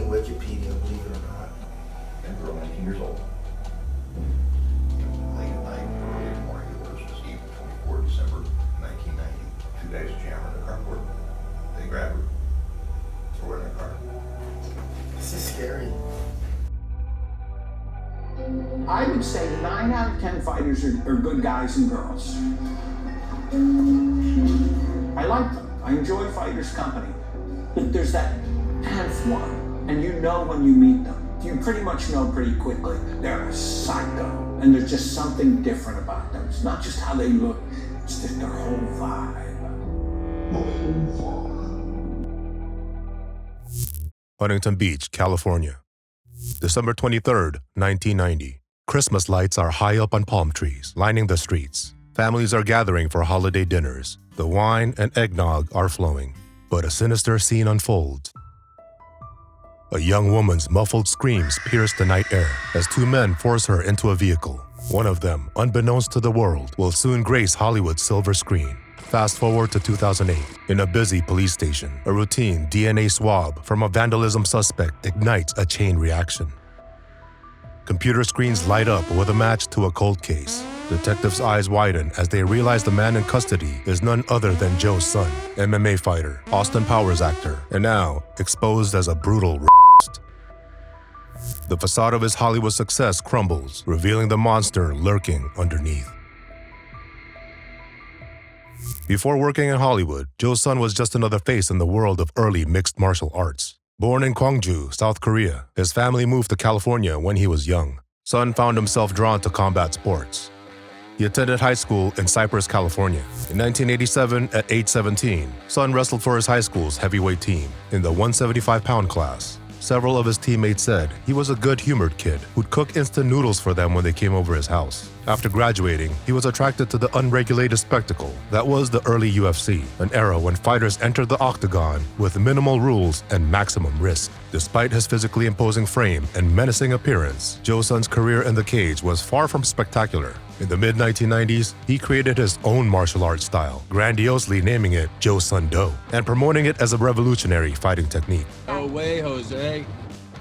in Wikipedia, believe it or not. And girl, 19 years old. Late at night, early in the morning, it was Eve, 24 December 1990. Two guys jam her in the carport. They grab her, throw her in the car. This is scary. I would say 9 out of 10 fighters are good guys and girls. I like them. I enjoy fighters' company. But there's that 10th one, and you know when you meet them. You pretty much know pretty quickly. They're a psycho, and there's just something different about them. It's not just how they look, it's just their whole vibe. The whole vibe. Huntington Beach, California. December 23rd, 1990. Christmas lights are high up on palm trees, lining the streets. Families are gathering for holiday dinners. The wine and eggnog are flowing. But a sinister scene unfolds. A young woman's muffled screams pierce the night air as two men force her into a vehicle. One of them, unbeknownst to the world, will soon grace Hollywood's silver screen. Fast forward to 2008. In a busy police station, a routine DNA swab from a vandalism suspect ignites a chain reaction. Computer screens light up with a match to a cold case. Detectives' eyes widen as they realize the man in custody is none other than Joe's son, MMA fighter, Austin Powers actor, and now exposed as a brutal r***ist. The facade of his Hollywood success crumbles, revealing the monster lurking underneath. Before working in Hollywood, Joe's son was just another face in the world of early mixed martial arts. Born in Gwangju, South Korea, his family moved to California when he was young. Son found himself drawn to combat sports. He attended high school in Cypress, California. In 1987, at age 17, Son wrestled for his high school's heavyweight team in the 175-pound class. Several of his teammates said he was a good-humored kid who'd cook instant noodles for them when they came over his house. After graduating, he was attracted to the unregulated spectacle that was the early UFC, an era when fighters entered the octagon with minimal rules and maximum risk. Despite his physically imposing frame and menacing appearance, Joe's son's career in the cage was far from spectacular. In the mid-1990s, he created his own martial arts style, grandiosely naming it Joe Son Do, and promoting it as a revolutionary fighting technique. No way, Jose.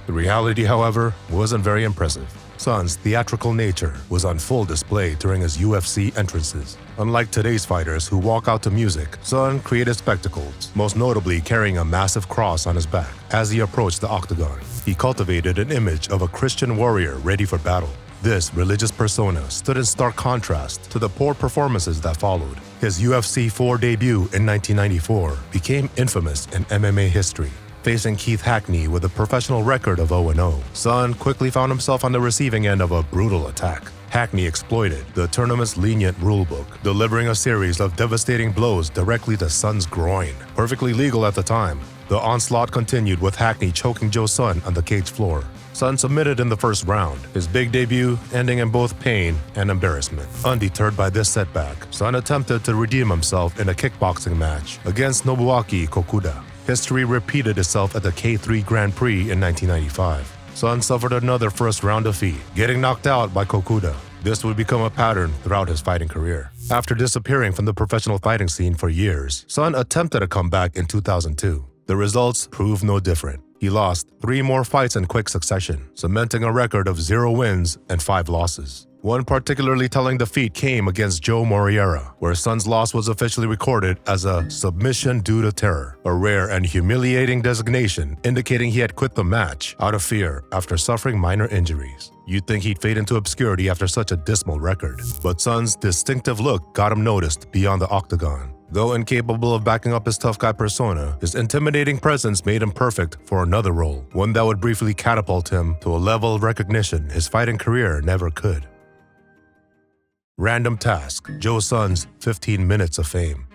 The reality, however, wasn't very impressive. Son's theatrical nature was on full display during his UFC entrances. Unlike today's fighters who walk out to music, Son created spectacles, most notably carrying a massive cross on his back. As he approached the octagon, he cultivated an image of a Christian warrior ready for battle. This religious persona stood in stark contrast to the poor performances that followed. His UFC 4 debut in 1994 became infamous in MMA history. Facing Keith Hackney with a professional record of 0-0, Son quickly found himself on the receiving end of a brutal attack. Hackney exploited the tournament's lenient rulebook, delivering a series of devastating blows directly to Son's groin. Perfectly legal at the time, the onslaught continued with Hackney choking Joe's son on the cage floor. Son submitted in the first round, his big debut ending in both pain and embarrassment. Undeterred by this setback, Son attempted to redeem himself in a kickboxing match against Nobuaki Kokuda. History repeated itself at the K3 Grand Prix in 1995. Son suffered another first-round defeat, getting knocked out by Kokuda. This would become a pattern throughout his fighting career. After disappearing from the professional fighting scene for years, Son attempted a comeback in 2002. The results proved no different. He lost 3 more fights in quick succession, cementing a record of 0 wins and 5 losses. One particularly telling defeat came against Joe Moriera, where Son's loss was officially recorded as a submission due to terror, a rare and humiliating designation indicating he had quit the match out of fear after suffering minor injuries. You'd think he'd fade into obscurity after such a dismal record, but Son's distinctive look got him noticed beyond the octagon. Though incapable of backing up his tough guy persona, his intimidating presence made him perfect for another role, one that would briefly catapult him to a level of recognition his fighting career never could. Random task: Joe Son's 15 minutes of fame.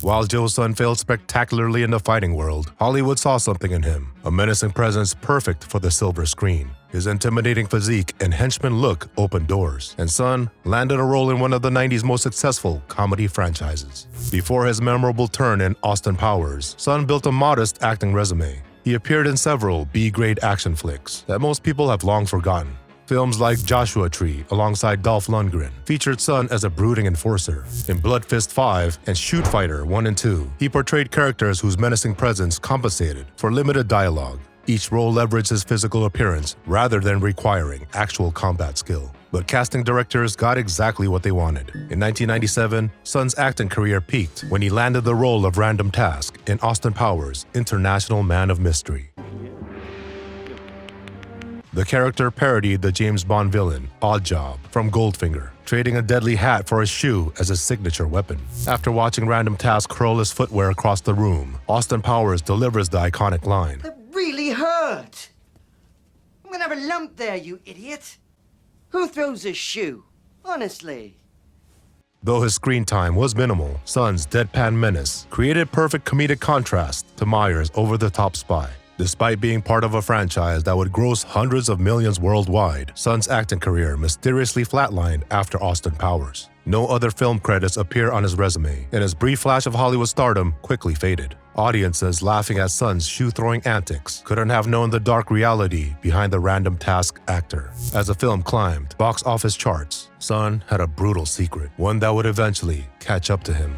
While Joe Son failed spectacularly in the fighting world, Hollywood saw something in him, a menacing presence perfect for the silver screen. His intimidating physique and henchman look opened doors, and Son landed a role in one of the 90s most successful comedy franchises. Before his memorable turn in Austin Powers, Son built a modest acting resume. He appeared in several B-grade action flicks that most people have long forgotten. Films like Joshua Tree, alongside Dolph Lundgren, featured Son as a brooding enforcer. In Blood Fist 5 and Shoot Fighter 1 and 2, he portrayed characters whose menacing presence compensated for limited dialogue. Each role leveraged his physical appearance rather than requiring actual combat skill. But casting directors got exactly what they wanted. In 1997, Sun's acting career peaked when he landed the role of Random Task in Austin Powers' International Man of Mystery. The character parodied the James Bond villain, Oddjob, from Goldfinger, trading a deadly hat for a shoe as his signature weapon. After watching Random Task curl his footwear across the room, Austin Powers delivers the iconic line. That really hurt. I'm gonna have a lump there, you idiot. Who throws a shoe? Honestly. Though his screen time was minimal, Sun's deadpan menace created perfect comedic contrast to Myers' over-the-top spy. Despite being part of a franchise that would gross hundreds of millions worldwide, Sun's acting career mysteriously flatlined after Austin Powers. No other film credits appear on his resume, and his brief flash of Hollywood stardom quickly faded. Audiences laughing at Sun's shoe-throwing antics couldn't have known the dark reality behind the Random Task actor. As the film climbed box office charts, Sun had a brutal secret, one that would eventually catch up to him.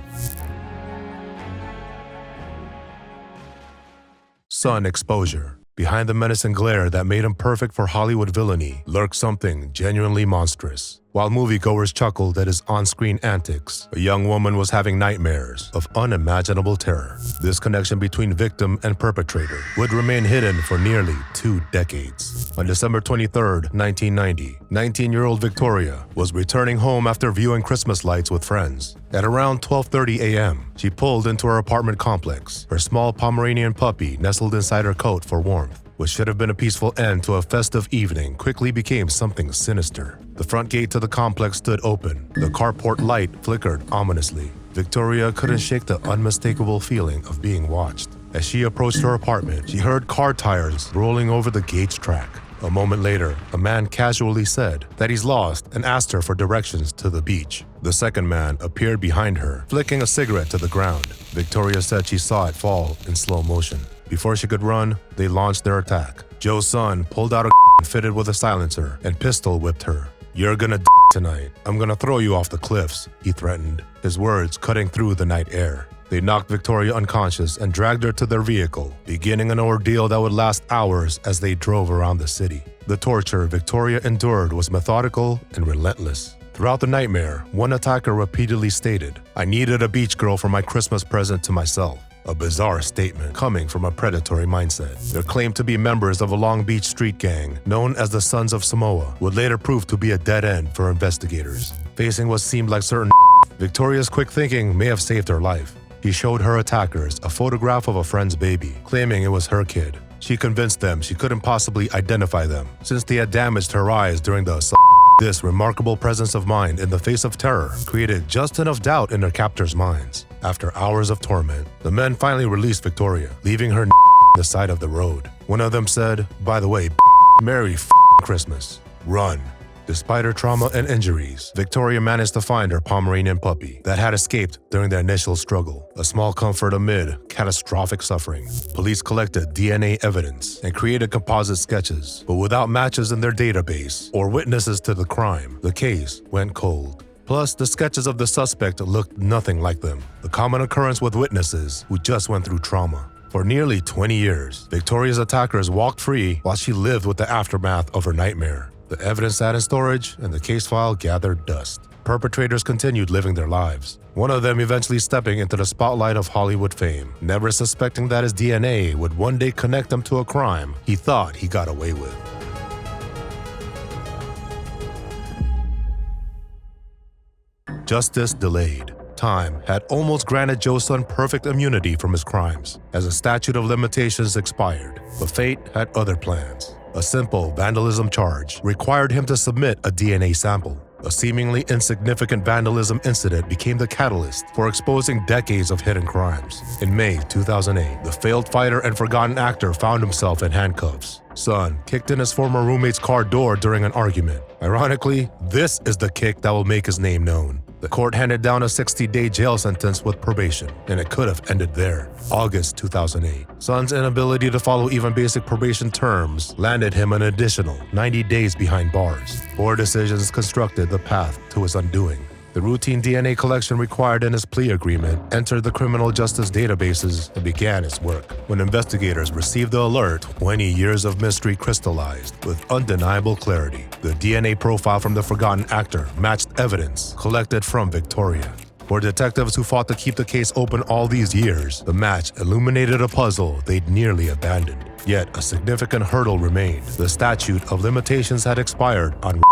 Sun exposure. Behind the menacing glare that made him perfect for Hollywood villainy lurked something genuinely monstrous. While moviegoers chuckled at his on-screen antics, a young woman was having nightmares of unimaginable terror. This connection between victim and perpetrator would remain hidden for nearly 2 decades. On December 23, 1990, 19-year-old Victoria was returning home after viewing Christmas lights with friends. At around 12:30 a.m., she pulled into her apartment complex. Her small Pomeranian puppy nestled inside her coat for warmth. What should have been a peaceful end to a festive evening quickly became something sinister. The front gate to the complex stood open. The carport light flickered ominously. Victoria couldn't shake the unmistakable feeling of being watched. As she approached her apartment, she heard car tires rolling over the gauge track. A moment later, a man casually said that he's lost and asked her for directions to the beach. The second man appeared behind her, flicking a cigarette to the ground. Victoria said she saw it fall in slow motion. Before she could run, they launched their attack. Joe's son pulled out a fitted with a silencer and pistol whipped her. "You're gonna tonight. I'm gonna throw you off the cliffs," he threatened, his words cutting through the night air. They knocked Victoria unconscious and dragged her to their vehicle, beginning an ordeal that would last hours as they drove around the city. The torture Victoria endured was methodical and relentless. Throughout the nightmare, one attacker repeatedly stated, "I needed a beach girl for my Christmas present to myself." A bizarre statement coming from a predatory mindset. Their claim to be members of a Long Beach street gang known as the Sons of Samoa would later prove to be a dead end for investigators. Facing what seemed like certain Victoria's quick thinking may have saved her life. He showed her attackers a photograph of a friend's baby, claiming it was her kid. She convinced them she couldn't possibly identify them since they had damaged her eyes during the assault. This remarkable presence of mind in the face of terror created just enough doubt in their captors' minds. After hours of torment, the men finally released Victoria, leaving her the side of the road. One of them said, "By the way, Merry Christmas. Run." Despite her trauma and injuries, Victoria managed to find her Pomeranian puppy that had escaped during the initial struggle, a small comfort amid catastrophic suffering. Police collected DNA evidence and created composite sketches, but without matches in their database or witnesses to the crime, the case went cold. Plus, the sketches of the suspect looked nothing like them, a common occurrence with witnesses who just went through trauma. For nearly 20 years, Victoria's attackers walked free while she lived with the aftermath of her nightmare. The evidence sat in storage, and the case file gathered dust. Perpetrators continued living their lives, one of them eventually stepping into the spotlight of Hollywood fame, never suspecting that his DNA would one day connect him to a crime he thought he got away with. Justice delayed. Time had almost granted Joe's son perfect immunity from his crimes, as a statute of limitations expired, but fate had other plans. A simple vandalism charge required him to submit a DNA sample. A seemingly insignificant vandalism incident became the catalyst for exposing decades of hidden crimes. In May 2008, the failed fighter and forgotten actor found himself in handcuffs. Son kicked in his former roommate's car door during an argument. Ironically, this is the kick that will make his name known. The court handed down a 60-day jail sentence with probation, and it could have ended there. August 2008. Son's inability to follow even basic probation terms landed him an additional 90 days behind bars. Poor decisions constructed the path to his undoing. The routine DNA collection required in his plea agreement entered the criminal justice databases and began its work. When investigators received the alert, 20 years of mystery crystallized with undeniable clarity. The DNA profile from the forgotten actor matched evidence collected from Victoria. For detectives who fought to keep the case open all these years, the match illuminated a puzzle they'd nearly abandoned. Yet a significant hurdle remained. The statute of limitations had expired on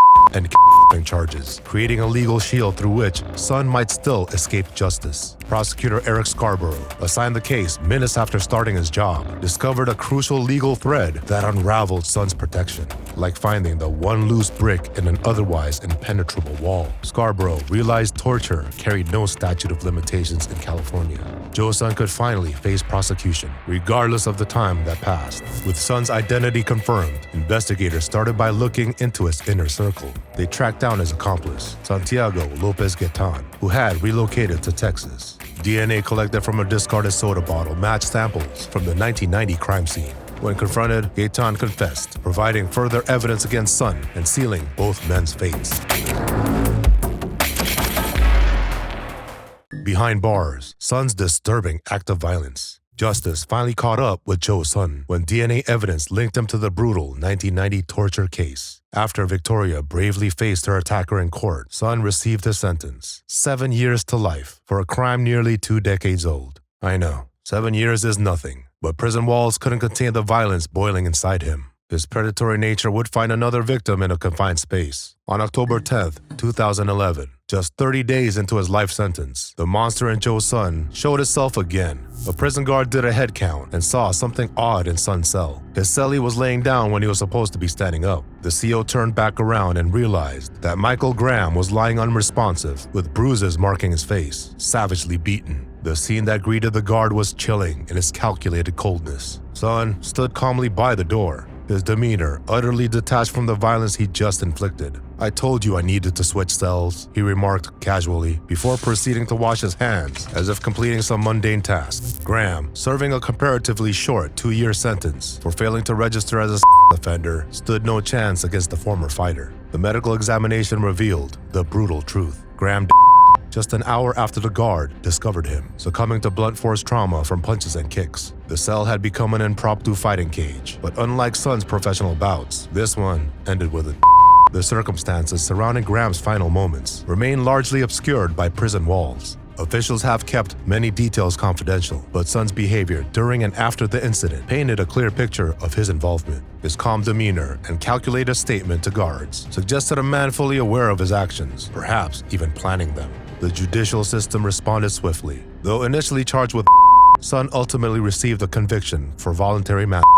and charges, creating a legal shield through which Son might still escape justice. Prosecutor Eric Scarborough, assigned the case minutes after starting his job, discovered a crucial legal thread that unraveled Son's protection. Like finding the one loose brick in an otherwise impenetrable wall, Scarborough realized torture carried no statute of limitations in California. Joe's son could finally face prosecution, regardless of the time that passed. With Son's identity confirmed, investigators started by looking into his inner circle. They tracked down his accomplice, Santiago Lopez Gaetan, who had relocated to Texas. DNA collected from a discarded soda bottle matched samples from the 1990 crime scene. When confronted, Gaetan confessed, providing further evidence against Son and sealing both men's fates. Behind bars, Son's disturbing act of violence. Justice finally caught up with Joe's son when DNA evidence linked him to the brutal 1990 torture case. After Victoria bravely faced her attacker in court, Son received his sentence, 7 years to life for a crime nearly 2 decades old. I know, 7 years is nothing, but prison walls couldn't contain the violence boiling inside him. His predatory nature would find another victim in a confined space. On October 10th, 2011, just 30 days into his life sentence, the monster in Joe's son showed itself again. A prison guard did a head count and saw something odd in Son's cell. His cellie was laying down when he was supposed to be standing up. The CO turned back around and realized that Michael Graham was lying unresponsive, with bruises marking his face, savagely beaten. The scene that greeted the guard was chilling in its calculated coldness. Son stood calmly by the door, his demeanor utterly detached from the violence he'd just inflicted. "I told you I needed to switch cells," he remarked casually, before proceeding to wash his hands as if completing some mundane task. Graham, serving a comparatively short 2-year sentence for failing to register as a offender, stood no chance against the former fighter. The medical examination revealed the brutal truth. Graham just an hour after the guard discovered him, succumbing to blunt force trauma from punches and kicks. The cell had become an impromptu fighting cage, but unlike Son's professional bouts, this one ended with a The circumstances surrounding Graham's final moments remain largely obscured by prison walls. Officials have kept many details confidential, but Son's behavior during and after the incident painted a clear picture of his involvement. His calm demeanor and calculated statement to guards suggested a man fully aware of his actions, perhaps even planning them. The judicial system responded swiftly. Though initially charged with Son ultimately received a conviction for voluntary manslaughter.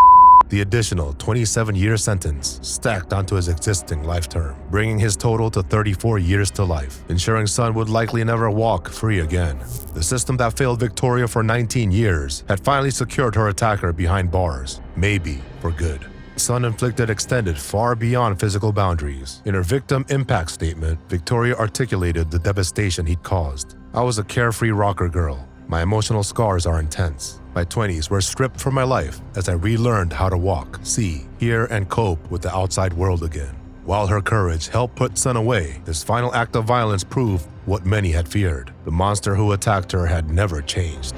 The additional 27-year sentence stacked onto his existing life term, bringing his total to 34 years to life, ensuring Son would likely never walk free again. The system that failed Victoria for 19 years had finally secured her attacker behind bars, maybe for good. Son inflicted extended far beyond physical boundaries. In her victim impact statement, Victoria articulated the devastation he'd caused. "I was a carefree rocker girl. My emotional scars are intense. My 20s were stripped from my life as I relearned how to walk, see, hear, and cope with the outside world again." While her courage helped put Son away, this final act of violence proved what many had feared. The monster who attacked her had never changed.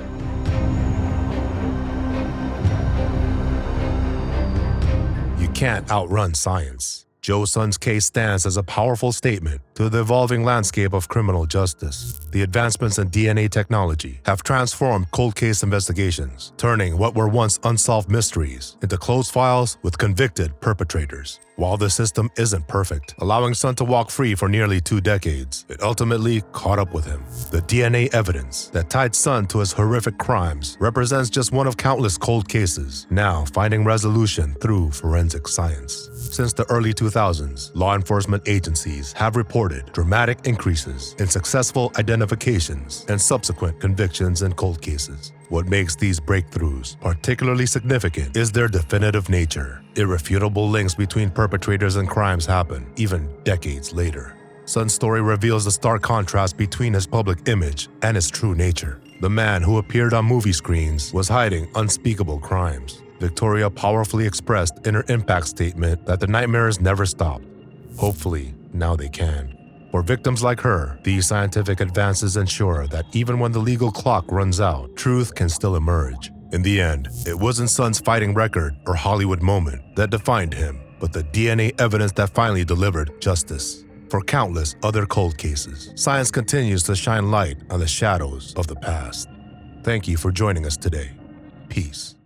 You can't outrun science. Joe's son's case stands as a powerful statement to the evolving landscape of criminal justice. The advancements in DNA technology have transformed cold case investigations, turning what were once unsolved mysteries into closed files with convicted perpetrators. While the system isn't perfect, allowing Son to walk free for nearly 2 decades, it ultimately caught up with him. The DNA evidence that tied Son to his horrific crimes represents just one of countless cold cases, now finding resolution through forensic science. Since the early 2000s, law enforcement agencies have reported dramatic increases in successful identifications and subsequent convictions in cold cases. What makes these breakthroughs particularly significant is their definitive nature. Irrefutable links between perpetrators and crimes happen even decades later. Son's story reveals the stark contrast between his public image and his true nature. The man who appeared on movie screens was hiding unspeakable crimes. Victoria powerfully expressed in her impact statement that the nightmares never stopped. Hopefully, now they can. For victims like her, these scientific advances ensure that even when the legal clock runs out, truth can still emerge. In the end, it wasn't Son's fighting record or Hollywood moment that defined him, but the DNA evidence that finally delivered justice. For countless other cold cases, science continues to shine light on the shadows of the past. Thank you for joining us today. Peace.